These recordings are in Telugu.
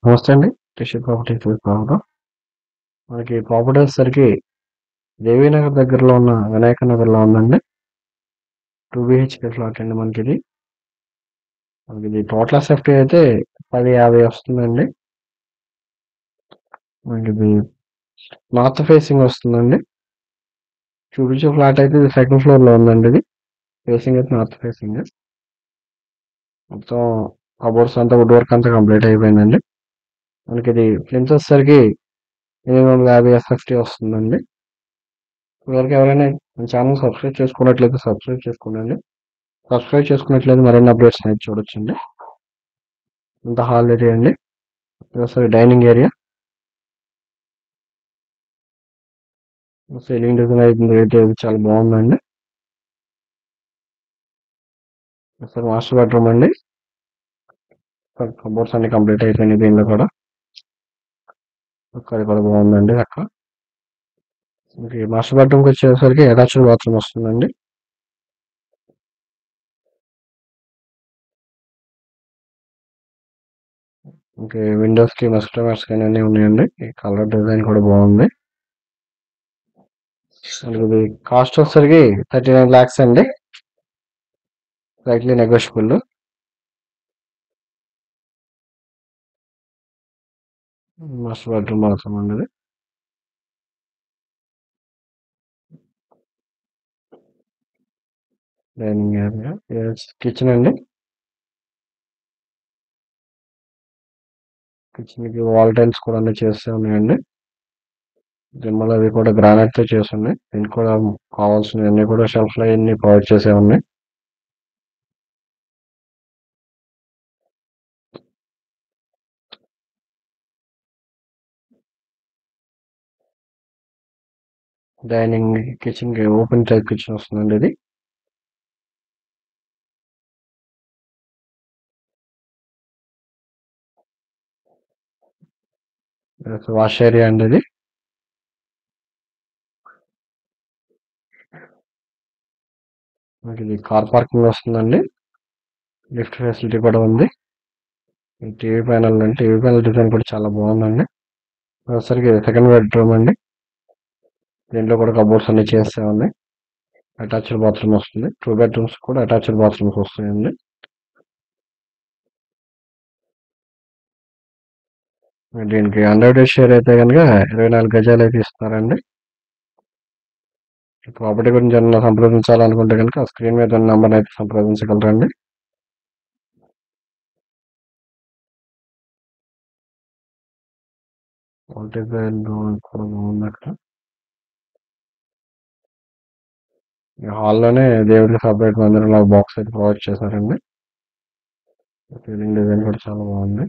నమస్తే అండి. టిష్యూ ప్రాపర్టీకి స్వాగతం. మనకి ప్రాపర్టీ వచ్చేసరికి దేవీనగర్ దగ్గరలో ఉన్న వినాయక నగర్లో ఉందండి. 2 BHK ఫ్లాట్ అండి మనకిది. మనకిది టోటల్ ఎస్ఎఫ్టీ అయితే 10,50 వస్తుందండి. మనకిది నార్త్ ఫేసింగ్ వస్తుందండి. చూపించే ఫ్లాట్ అయితే ఇది సెకండ్ ఫ్లోర్లో ఉందండి. ఇది ఫేసింగ్ అయితే నార్త్ ఫేసింగ్. మొత్తం కబోర్డ్స్ అంతా వుడ్ వర్క్ అంతా కంప్లీట్ అయిపోయిందండి. మనకిది ఫ్లిమ్స్ వచ్చేసరికి 850 ఎస్ఎఫ్టీ వస్తుందండి. ఇప్పటివరకు ఎవరైనా మన ఛానల్ సబ్స్క్రైబ్ చేసుకున్నట్లయితే సబ్స్క్రైబ్ చేసుకోండి. సబ్స్క్రైబ్ చేసుకున్నట్లయితే మరిన్ని అప్డేట్స్ అనేది చూడొచ్చండి. ఇంత హాల్ ఏరియా అండి. Sorry, dining area. Ceiling design అయితే చాలా బాగుందండి. సార్ మాస్టర్ బెడ్రూమ్ అండి. కబోర్డ్స్ అన్ని కంప్లీట్ అయిపోయినాయి దీనిలో కూడా. అది కూడా బాగుందండి అక్కడ. మాస్టర్ బెడ్రూమ్కి వచ్చేసరికి అటాచ్డ్ బాత్రూమ్ వస్తుందండి. ఇంకా విండోస్ కి మస్కిటో మ్యాట్స్ కానీ అన్నీ ఉన్నాయండి. ఈ కలర్ డిజైన్ కూడా బాగుంది. ఇది కాస్ట్ వచ్చేసరికి 39 lakhs అండి. Slightly negotiable. Master bedroom bathroom అండి ఇది. డైనింగ్ ఏరియా, కిచెన్ అండి. కిచెన్ కి వాల్ టైల్స్ కూడా అన్ని చేస్తే ఉన్నాయండి. దిమ్మలు అవి కూడా గ్రానైట్ తో చేసి ఉన్నాయి. దీనికి కూడా కావాల్సినవన్నీ కూడా షెల్ఫ్ లో అన్ని ప్రొవైడ్ చేసే ఉన్నాయి. డైనింగ్ కిచెన్ కి ఓపెన్ టైప్ కిచెన్ వస్తుందండి ఇది. వాష్ ఏరియా అండి ఇది. మనకి ఇది కార్ పార్కింగ్ వస్తుందండి. లిఫ్ట్ ఫెసిలిటీ కూడా ఉంది. టీవీ ప్యానల్ డిజైన్ కూడా చాలా బాగుందండి. సరికి సెకండ్ బెడ్రూమ్ అండి. దీంట్లో కూడా కబోర్డ్స్ అన్ని చేస్తే ఉన్నాయి. అటాచ్డ్ బాత్రూమ్ వస్తుంది. 2 bedrooms కూడా అటాచ్డ్ బాత్రూమ్స్ వస్తాయండి. దీనికి 100 షేర్ అయితే కనుక 24 గజాలు అయితే ఇస్తున్నారండి. ప్రాపర్టీ గురించి ఏమన్నా సంప్రదించాలనుకుంటే కనుక స్క్రీన్ మీద ఉన్న నంబర్ అయితే సంప్రదించగలరండి. డిజైన్ కూడా బాగుంది అక్కడ. హాల్లోనే దేవుడికి సపరేట్ మందిరంలో బాక్స్ అయితే ప్రొవైడ్ చేశారండి. సీలింగ్ డిజైన్ కూడా చాలా బాగుంది.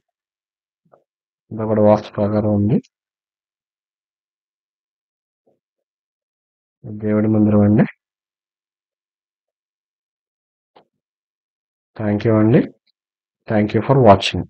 ఇంత కూడా వాస్తు ప్రకారం ఉంది. దేవుడి మందిరం అండి. థ్యాంక్ యూ అండి. Thank you for watching.